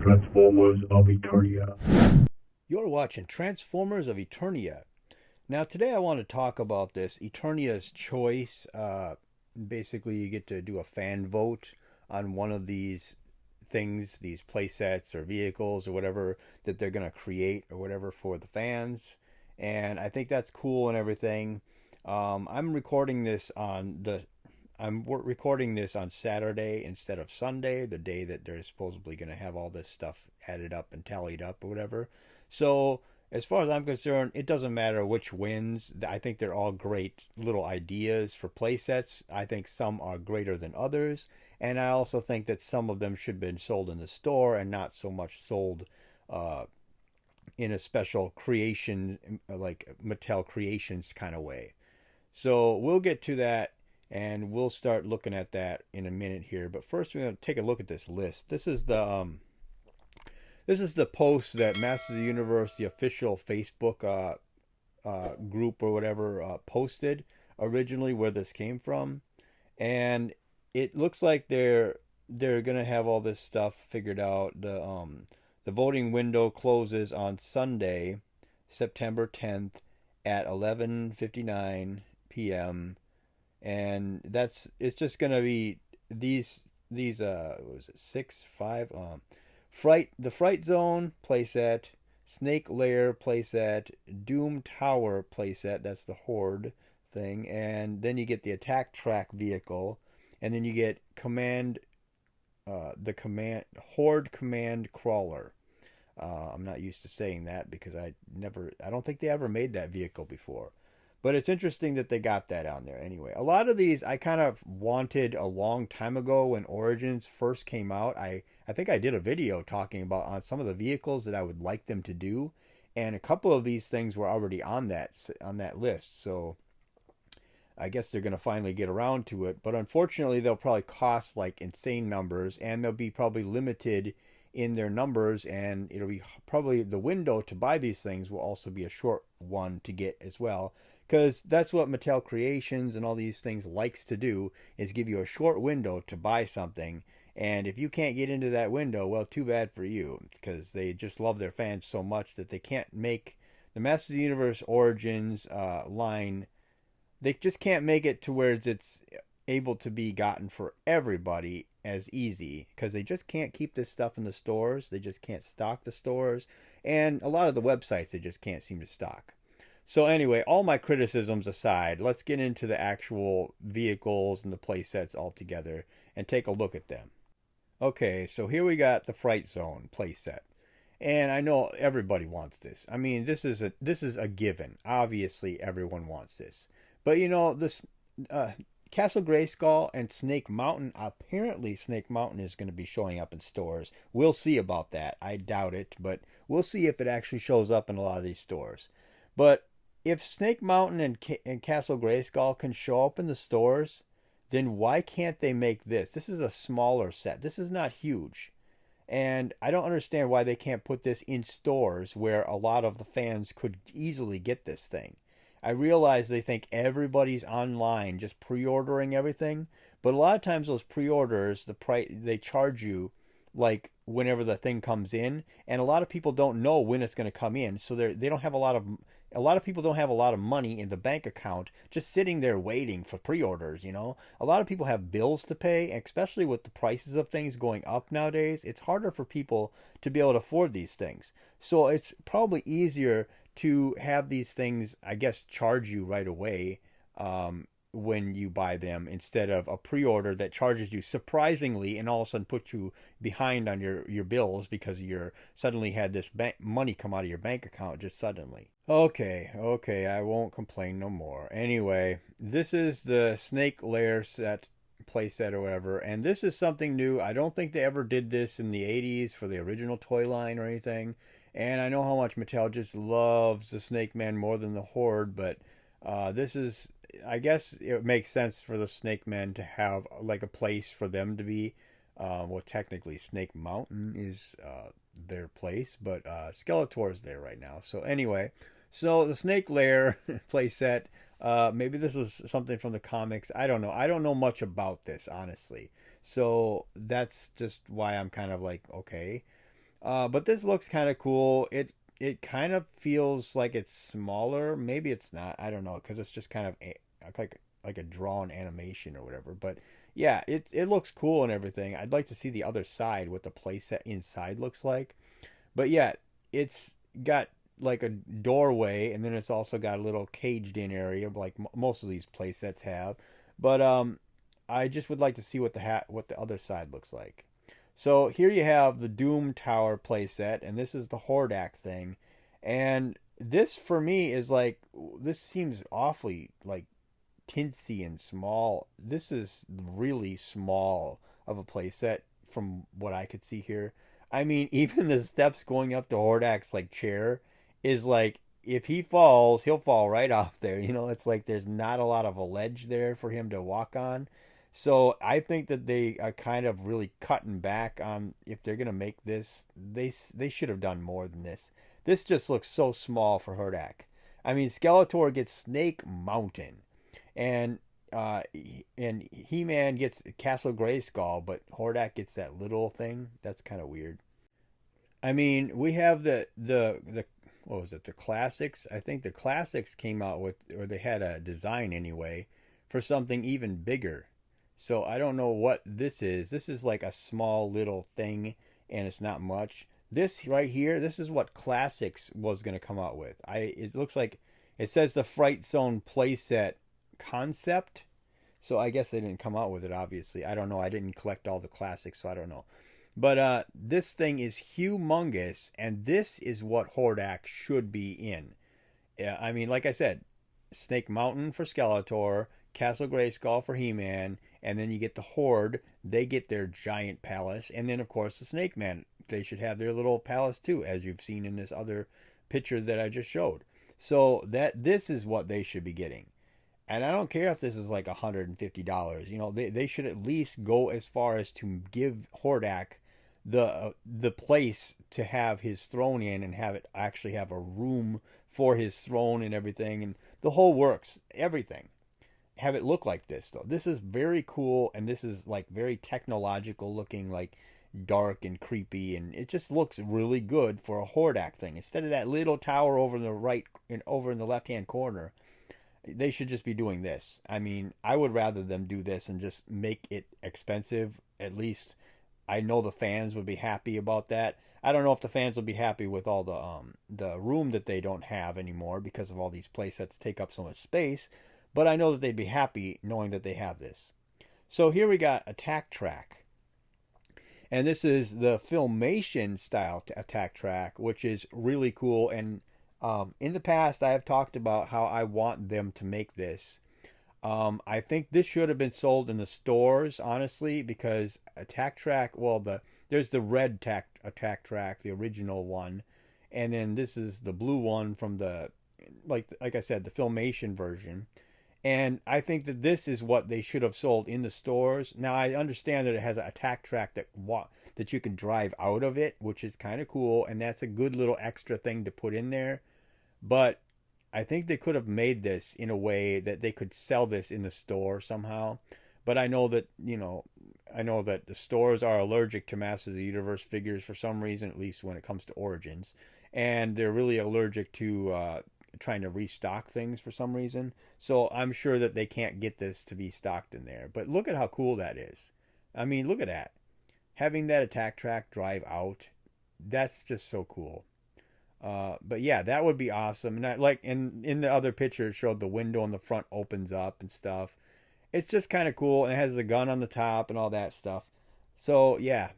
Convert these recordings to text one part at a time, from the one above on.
Transformers of Eternia. You're watching Transformers of Eternia. Now, today I want to talk about this Eternia's Choice. Basically, you get to do a fan vote on one of these things, these playsets or vehicles or whatever that they're going to create or whatever for the fans. And I think that's cool and everything. I'm recording this on recording this on Saturday instead of Sunday, the day that they're supposedly going to have all this stuff added up and tallied up or whatever. So, as far as I'm concerned, it doesn't matter which wins. I think they're all great little ideas for playsets. I think some are greater than others. And I also think that some of them should have been sold in the store and not so much sold in a special creation, like Mattel Creations kind of way. So, we'll get to that and we'll start looking at that in a minute here. But first, we're going to take a look at this list. This is the post that Masters of the Universe, the official Facebook group or whatever, posted originally where this came from, and it looks like they're gonna have all this stuff figured out. The voting window closes on Sunday, September 10th at 11:59 p.m. and it's just gonna be these what was it, 6 5 the Fright Zone playset, Snake Lair playset, Doom Tower playset, that's the Horde thing, and then you get the attack track vehicle, and then you get the Horde command crawler. I'm not used to saying that because I don't think they ever made that vehicle before. But it's interesting that they got that on there anyway. A lot of these I kind of wanted a long time ago when Origins first came out. I think I did a video talking about on some of the vehicles that I would like them to do, and a couple of these things were already on that list. So I guess they're going to finally get around to it. But unfortunately, they'll probably cost like insane numbers, and they'll be probably limited in their numbers, and it'll be probably the window to buy these things will also be a short one to get as well, because that's what Mattel Creations and all these things likes to do, is give you a short window to buy something. And if you can't get into that window, well, too bad for you, because they just love their fans so much that they can't make the Masters of the Universe Origins line. They just can't make it to where it's able to be gotten for everybody as easy, because they just can't keep this stuff in the stores. They just can't stock the stores, and a lot of the websites they just can't seem to stock. So anyway, all my criticisms aside, let's get into the actual vehicles and the playsets all together and take a look at them. Okay, so here we got the Fright Zone playset. And I know everybody wants this. I mean, this is a given. Obviously, everyone wants this. But you know, this Castle Grayskull and Snake Mountain, apparently Snake Mountain is going to be showing up in stores. We'll see about that. I doubt it, but we'll see if it actually shows up in a lot of these stores. But if Snake Mountain and Castle Grayskull can show up in the stores, then why can't they make this? This is a smaller set. This is not huge. And I don't understand why they can't put this in stores where a lot of the fans could easily get this thing. I realize they think everybody's online just pre-ordering everything, but a lot of times those pre-orders, the price they charge you like whenever the thing comes in, and a lot of people don't know when it's going to come in, so they don't have a lot of people don't have a lot of money in the bank account just sitting there waiting for pre-orders, you know. A lot of people have bills to pay, especially with the prices of things going up nowadays. It's harder for people to be able to afford these things. So it's probably easier to have these things, I guess, charge you right away when you buy them, instead of a pre-order that charges you surprisingly and all of a sudden puts you behind on your bills because you're suddenly had this money come out of your bank account just suddenly. Okay, I won't complain no more. Anyway, this is the Snake Lair playset or whatever, and this is something new. I don't think they ever did this in the 80s for the original toy line or anything. And I know how much Mattel just loves the Snake Man more than the Horde, but this is, I guess it makes sense for the Snake Men to have like a place for them to be. Well, technically Snake Mountain is their place, but Skeletor's there right now. So anyway, so the Snake Lair playset, maybe this was something from the comics. I don't know. I don't know much about this, honestly. So that's just why I'm kind of like, okay. But this looks kind of cool. It kind of feels like it's smaller. Maybe it's not. I don't know because it's just kind of like a drawn animation or whatever. But yeah, it looks cool and everything. I'd like to see the other side, what the playset inside looks like. But yeah, it's got like a doorway, and then it's also got a little caged in area, like most of these playsets have. But I just would like to see what the other side looks like. So here you have the Doom Tower playset, and this is the Hordak thing. And this for me is like, this seems awfully like tinsy and small. This is really small of a playset from what I could see here. I mean, even the steps going up to Hordak's like chair is like, if he falls, he'll fall right off there. You know, it's like there's not a lot of a ledge there for him to walk on. So I think that they are kind of really cutting back on, if they're gonna make this, they should have done more than this. This just looks so small for Hordak. I mean, Skeletor gets Snake Mountain, and and He-Man gets Castle Grayskull, but Hordak gets that little thing. That's kind of weird. I mean, we have the what was it? The classics. I think the classics came out with, or they had a design anyway for something even bigger. So I don't know what this is. This is like a small little thing, and it's not much. This right here, this is what classics was going to come out with. It looks like it says the Fright Zone playset concept. So I guess they didn't come out with it, obviously. I don't know. I didn't collect all the classics, so I don't know. But this thing is humongous, and this is what Hordak should be in. Yeah, I mean, like I said, Snake Mountain for Skeletor, Castle Grayskull for He-Man, and then you get the Horde. They get their giant palace, and then of course the Snake Man. They should have their little palace too, as you've seen in this other picture that I just showed. So that this is what they should be getting. And I don't care if this is like $150. You know, they should at least go as far as to give Hordak the place to have his throne in, and have it actually have a room for his throne and everything, and the whole works, everything. Have it look like this though. This is very cool, and this is like very technological looking, like dark and creepy, and it just looks really good for a Hordak thing. Instead of that little tower over in the right and over in the left hand corner, they should just be doing this. I mean, I would rather them do this and just make it expensive. At least I know the fans would be happy about that. I don't know if the fans will be happy with all the room that they don't have anymore because of all these playsets take up so much space, but I know that they'd be happy knowing that they have this. So here we got Attack Track. And this is the Filmation style Attack Track, which is really cool. And in the past, I have talked about how I want them to make this. I think this should have been sold in the stores, honestly, because Attack Track, well, there's the red Attack Track, the original one, and then this is the blue one from the, like I said, the Filmation version. And I think that this is what they should have sold in the stores. Now I understand that it has an Attack Track that you can drive out of it, which is kind of cool, and that's a good little extra thing to put in there. But I think they could have made this in a way that they could sell this in the store somehow. But I know that, I know that the stores are allergic to Masters of the Universe figures for some reason, at least when it comes to Origins. And they're really allergic to trying to restock things for some reason. So I'm sure that they can't get this to be stocked in there. But look at how cool that is. I mean, look at that. Having that Attack Track drive out, that's just so cool. But yeah, that would be awesome. And like in the other picture, it showed the window in the front opens up and stuff. It's just kind of cool, and it has the gun on the top and all that stuff. So yeah,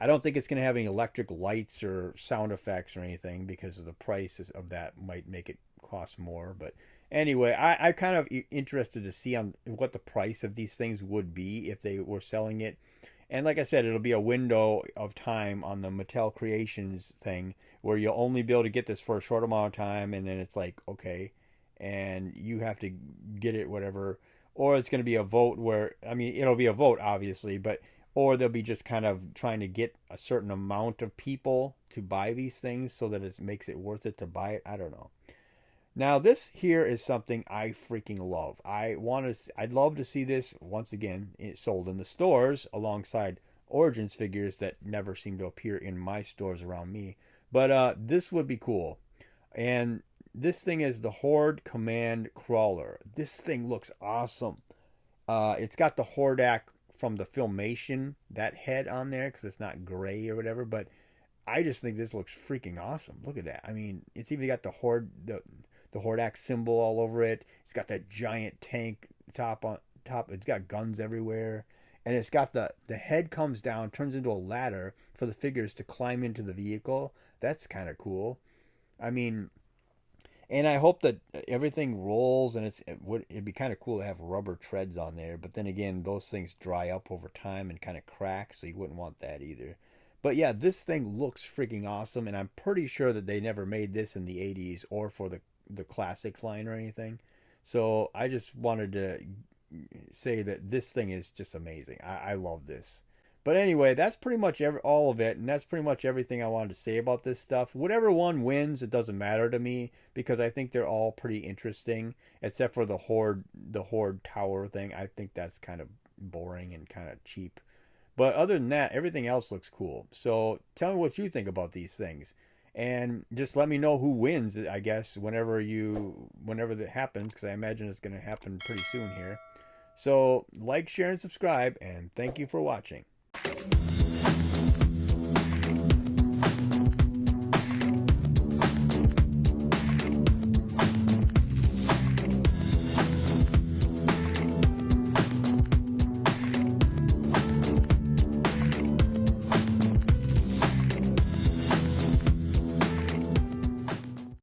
I don't think it's going to have any electric lights or sound effects or anything because of the prices of that might make it cost more. But anyway, I'm kind of interested to see on what the price of these things would be if they were selling it. And like I said, it'll be a window of time on the Mattel Creations thing where you'll only be able to get this for a short amount of time, and then it's like, okay, and you have to get it, whatever. Or it's going to be a vote where, I mean, it'll be a vote, obviously, but, or they'll be just kind of trying to get a certain amount of people to buy these things so that it makes it worth it to buy it. I don't know. Now, this here is something I freaking love. I'd love to see this once again sold in the stores alongside Origins figures that never seem to appear in my stores around me. But this would be cool. And this thing is the Horde Command Crawler. This thing looks awesome. It's got the Hordak from the Filmation, that head on there, because it's not gray or whatever. But I just think this looks freaking awesome. Look at that. I mean, it's even got the the Hordak symbol all over it. It's got that giant tank top on top. It's got guns everywhere, and it's got the head comes down, turns into a ladder for the figures to climb into the vehicle. That's kind of cool. I mean, and I hope that everything rolls, and it'd be kind of cool to have rubber treads on there. But then again, those things dry up over time and kind of crack, so you wouldn't want that either. But yeah, this thing looks freaking awesome, and I'm pretty sure that they never made this in the 80s or for the classics line or anything. So I just wanted to say that this thing is just amazing. I love this. But anyway, that's pretty much all of it, and that's pretty much everything I wanted to say about this stuff. Whatever one wins, it doesn't matter to me because I think they're all pretty interesting, except for the Horde Tower thing. I think that's kind of boring and kind of cheap. But other than that, everything else looks cool. So tell me what you think about these things. And just let me know who wins, I guess, whenever that happens, because I imagine it's going to happen pretty soon here. So like, share, and subscribe, and thank you for watching.